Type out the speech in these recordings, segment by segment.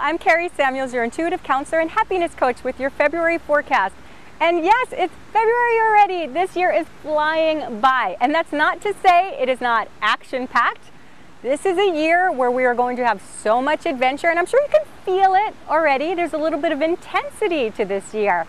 I'm Kari Samuels, your intuitive counselor and happiness coach with your February forecast. And yes, it's February already. This year is flying by. And that's not to say it is not action-packed. This is a year where we are going to have so much adventure, and I'm sure you can feel it already. There's a little bit of intensity to this year.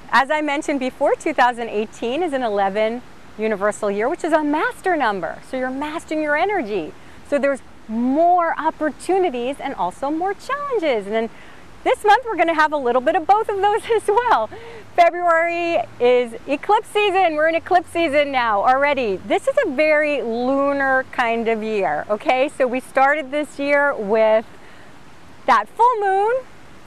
As I mentioned before, 2018 is an 11 universal year, which is a master number. So you're mastering your energy. So there's more opportunities and also more challenges. And then this month we're going to have a little bit of both of those as well. February is eclipse season. We're in eclipse season now already. This is a very lunar kind of year, okay? So we started this year with that full moon,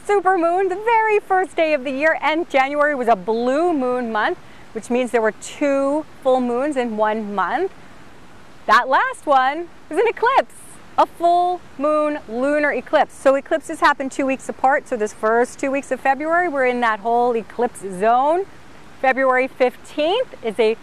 super moon, the very first day of the year, and January was a blue moon month, which means there were 2 full moons in 1 month. That last one was an eclipse, a full moon lunar eclipse. So eclipses happen 2 weeks apart. So this first 2 weeks of February, we're in that whole eclipse zone. February 15th is a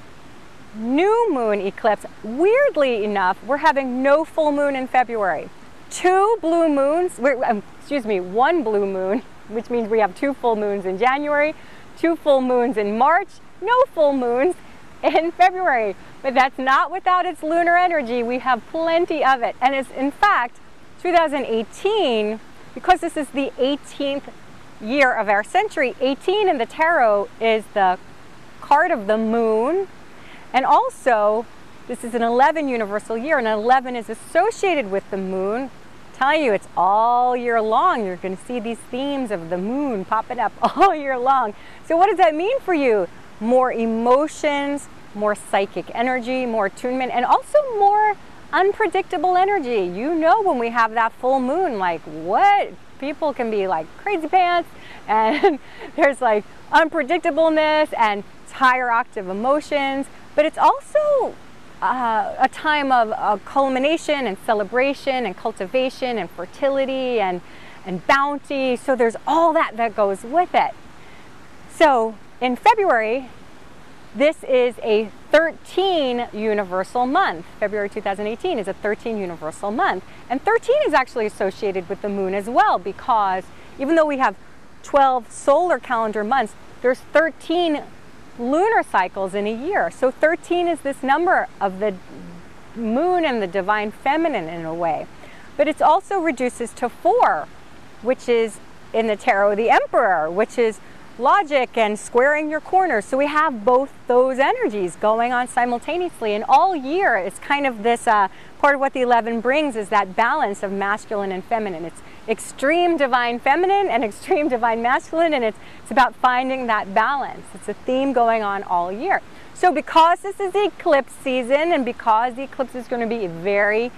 new moon eclipse. Weirdly enough, we're having no full moon in February. 2 blue moons, 1 blue moon, which means we have 2 full moons in January, 2 full moons in March, no full moons in February. But that's not without its lunar energy. We have plenty of it. And it's, in fact, 2018, because this is the 18th year of our century, 18 in the tarot is the card of the moon. And also, this is an 11 universal year, and 11 is associated with the moon. I tell you, it's all year long. You're going to see these themes of the moon popping up all year long. So what does that mean for you? More emotions, more psychic energy, more attunement, and also more unpredictable energy. You know, when we have that full moon, like what? People can be like crazy pants, and there's like unpredictableness and higher octave emotions, but it's also a time of culmination and celebration and cultivation and fertility and bounty. So there's all that goes with it. So in February, this is a 13 universal month. February 2018 is a 13 universal month. And 13 is actually associated with the moon as well, because even though we have 12 solar calendar months, there's 13 lunar cycles in a year. So 13 is this number of the moon and the divine feminine in a way. But it also reduces to 4, which is in the tarot the Emperor, which is logic and squaring your corners. So we have both those energies going on simultaneously, and all year it's kind of this part of what the 11 brings is that balance of masculine and feminine. It's extreme divine feminine and extreme divine masculine, and it's about finding that balance. It's a theme going on all year. So because this is the eclipse season, and because the eclipse is going to be very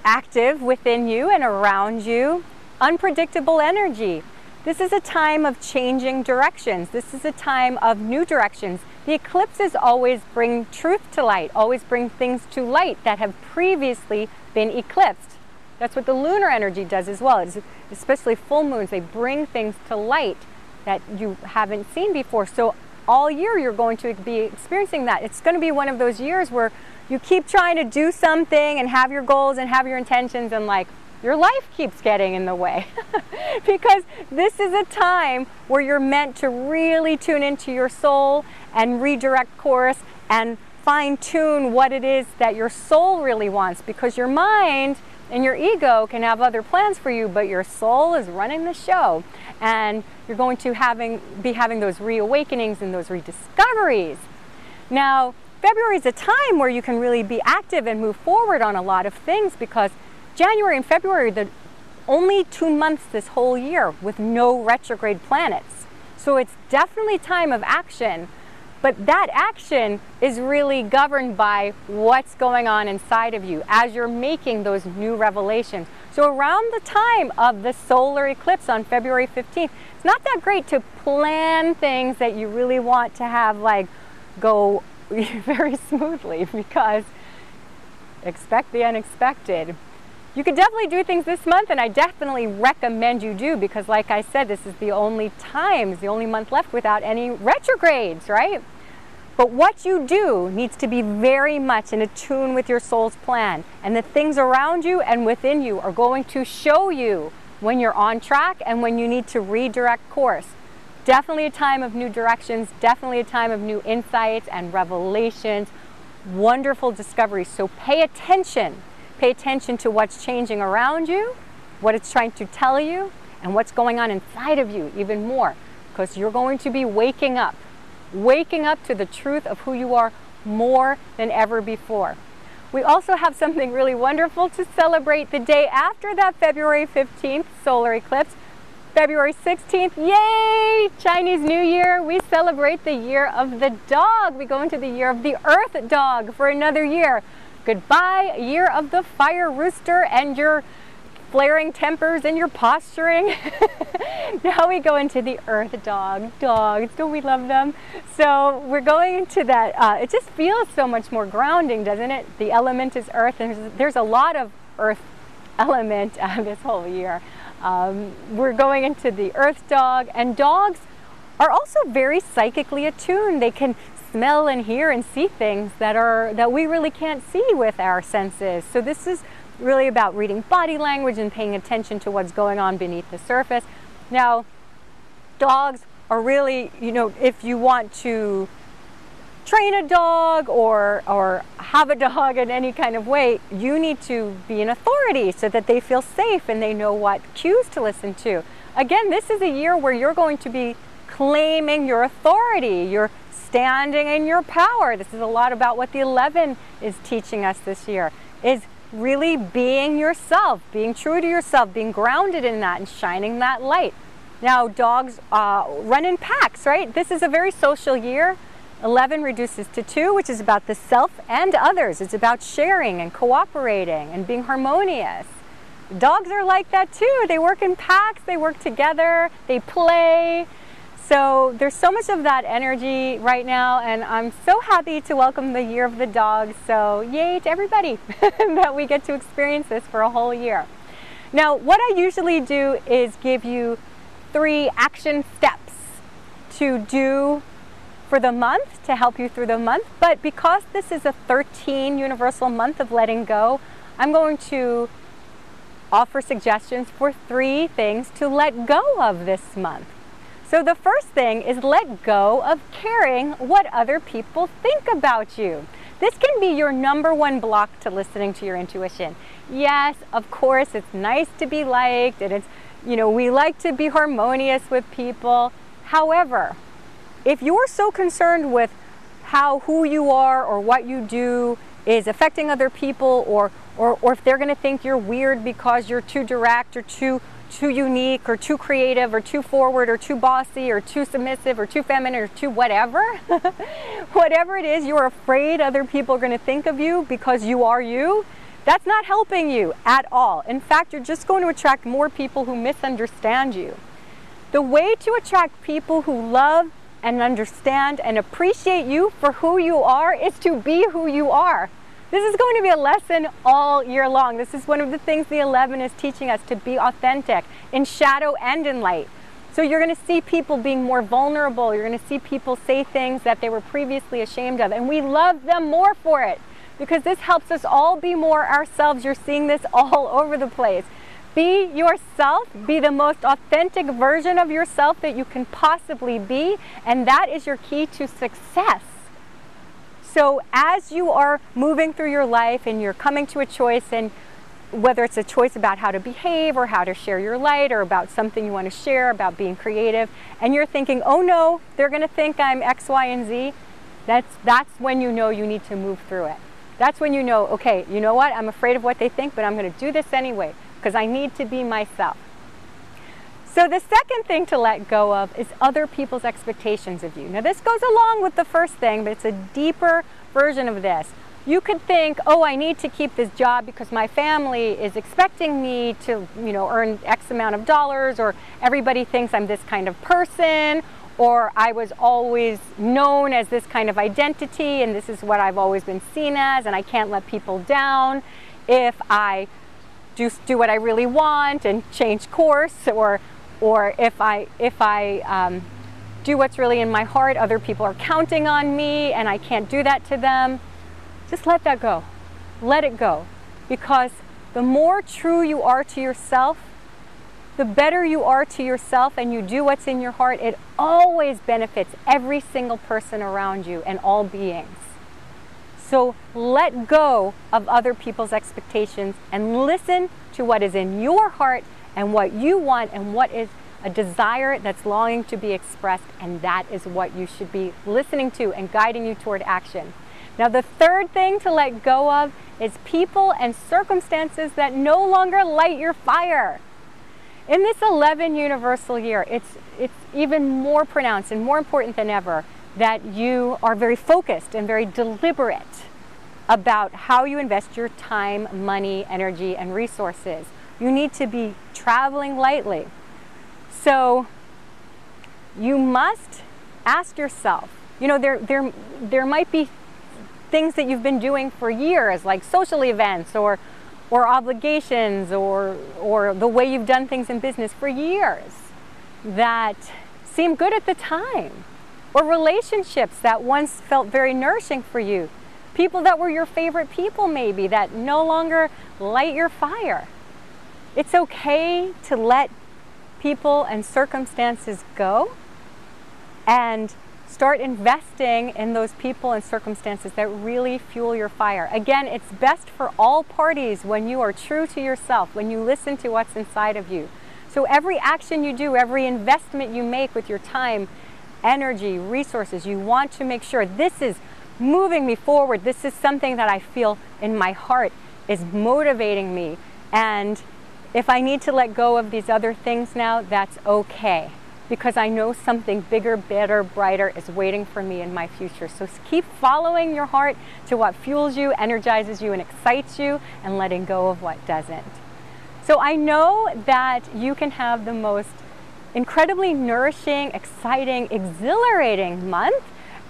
active within you and around you, unpredictable energy. This is a time of changing directions. This is a time of new directions. The eclipses always bring truth to light, always bring things to light that have previously been eclipsed. That's what the lunar energy does as well. It's especially full moons, they bring things to light that you haven't seen before. So all year you're going to be experiencing that. It's going to be one of those years where you keep trying to do something and have your goals and have your intentions, and like, your life keeps getting in the way. Because this is a time where you're meant to really tune into your soul and redirect course and fine-tune what it is that your soul really wants, because your mind and your ego can have other plans for you, but your soul is running the show, and you're going to be having those reawakenings and those rediscoveries. Now, February is a time where you can really be active and move forward on a lot of things, because January and February are the only 2 months this whole year with no retrograde planets. So it's definitely time of action, but that action is really governed by what's going on inside of you as you're making those new revelations. So around the time of the solar eclipse on February 15th, it's not that great to plan things that you really want to have like go very smoothly, because expect the unexpected. You could definitely do things this month, and I definitely recommend you do, because like I said, this is the only month left without any retrogrades, right? But what you do needs to be very much in tune with your soul's plan, and the things around you and within you are going to show you when you're on track and when you need to redirect course. Definitely a time of new directions, definitely a time of new insights and revelations, wonderful discoveries. So pay attention. Pay attention to what's changing around you, what it's trying to tell you, and what's going on inside of you even more, because you're going to be waking up to the truth of who you are more than ever before. We also have something really wonderful to celebrate the day after that February 15th solar eclipse. February 16th, yay! Chinese New Year. We celebrate the year of the dog. We go into the year of the earth dog for another year. Goodbye, year of the fire rooster and your flaring tempers and your posturing. Now we go into the earth dog. Dogs, don't we love them? So we're going into that. It just feels so much more grounding, doesn't it? The element is earth, and there's a lot of earth element this whole year. We're going into the earth dog, and dogs are also very psychically attuned. They can smell and hear and see things that we really can't see with our senses. So this is really about reading body language and paying attention to what's going on beneath the surface. Now, dogs are really, if you want to train a dog or have a dog in any kind of way, you need to be an authority so that they feel safe and they know what cues to listen to. Again, this is a year where you're going to be claiming your authority. You're standing in your power. This is a lot about what the 11 is teaching us this year, is really being yourself, being true to yourself, being grounded in that and shining that light. Now, dogs run in packs, right? This is a very social year. 11 reduces to 2, which is about the self and others. It's about sharing and cooperating and being harmonious. Dogs are like that too. They work in packs, they work together, they play. So there's so much of that energy right now, and I'm so happy to welcome the year of the dog. So yay to everybody that we get to experience this for a whole year. Now, what I usually do is give you 3 action steps to do for the month to help you through the month. But because this is a 13 universal month of letting go, I'm going to offer suggestions for 3 things to let go of this month. So the first thing is let go of caring what other people think about you. This can be your #1 block to listening to your intuition. Yes, of course, it's nice to be liked, and it's, we like to be harmonious with people. However, if you're so concerned with who you are or what you do is affecting other people, or if they're going to think you're weird because you're too direct or too unique or too creative or too forward or too bossy or too submissive or too feminine or too whatever, whatever it is you're afraid other people are going to think of you because you are you, that's not helping you at all. In fact, you're just going to attract more people who misunderstand you. The way to attract people who love and understand and appreciate you for who you are is to be who you are. This is going to be a lesson all year long. This is one of the things the 11 is teaching us, to be authentic in shadow and in light. So you're going to see people being more vulnerable. You're going to see people say things that they were previously ashamed of, and we love them more for it because this helps us all be more ourselves. You're seeing this all over the place. Be yourself, be the most authentic version of yourself that you can possibly be, and that is your key to success. So as you are moving through your life and you're coming to a choice, and whether it's a choice about how to behave or how to share your light or about something you want to share, about being creative, and you're thinking, oh no, they're going to think I'm X, Y, and Z, that's when you know you need to move through it. That's when you know, okay, you know what, I'm afraid of what they think, but I'm going to do this anyway, because I need to be myself. So the second thing to let go of is other people's expectations of you. Now this goes along with the first thing, but it's a deeper version of this. You could think, oh, I need to keep this job because my family is expecting me to, earn X amount of dollars, or everybody thinks I'm this kind of person, or I was always known as this kind of identity and this is what I've always been seen as, and I can't let people down if I do what I really want and change course, or if I do what's really in my heart, other people are counting on me and I can't do that to them. Just let that go. Let it go. Because the more true you are to yourself, the better you are to yourself and you do what's in your heart, it always benefits every single person around you and all beings. So let go of other people's expectations and listen to what is in your heart and what you want and what is a desire that's longing to be expressed, and that is what you should be listening to and guiding you toward action. Now, the third thing to let go of is people and circumstances that no longer light your fire. In this 11 universal year, it's even more pronounced and more important than ever that you are very focused and very deliberate about how you invest your time, money, energy, and resources. You need to be traveling lightly. So you must ask yourself, you know, there might be things that you've been doing for years, like social events or obligations or the way you've done things in business for years that seem good at the time, or relationships that once felt very nourishing for you, people that were your favorite people maybe that no longer light your fire. It's okay to let people and circumstances go and start investing in those people and circumstances that really fuel your fire. Again, it's best for all parties when you are true to yourself, when you listen to what's inside of you. So every action you do, every investment you make with your time, energy, resources, you want to make sure this is moving me forward. This is something that I feel in my heart is motivating me. And if I need to let go of these other things now, that's okay, because I know something bigger, better, brighter is waiting for me in my future. So keep following your heart to what fuels you, energizes you, and excites you, and letting go of what doesn't. So I know that you can have the most incredibly nourishing, exciting, exhilarating month,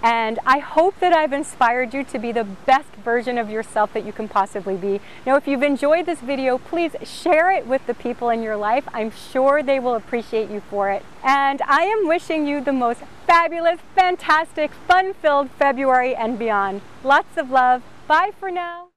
and I hope that I've inspired you to be the best version of yourself that you can possibly be. Now, if you've enjoyed this video, please share it with the people in your life. I'm sure they will appreciate you for it. And I am wishing you the most fabulous, fantastic, fun-filled February and beyond. Lots of love. Bye for now.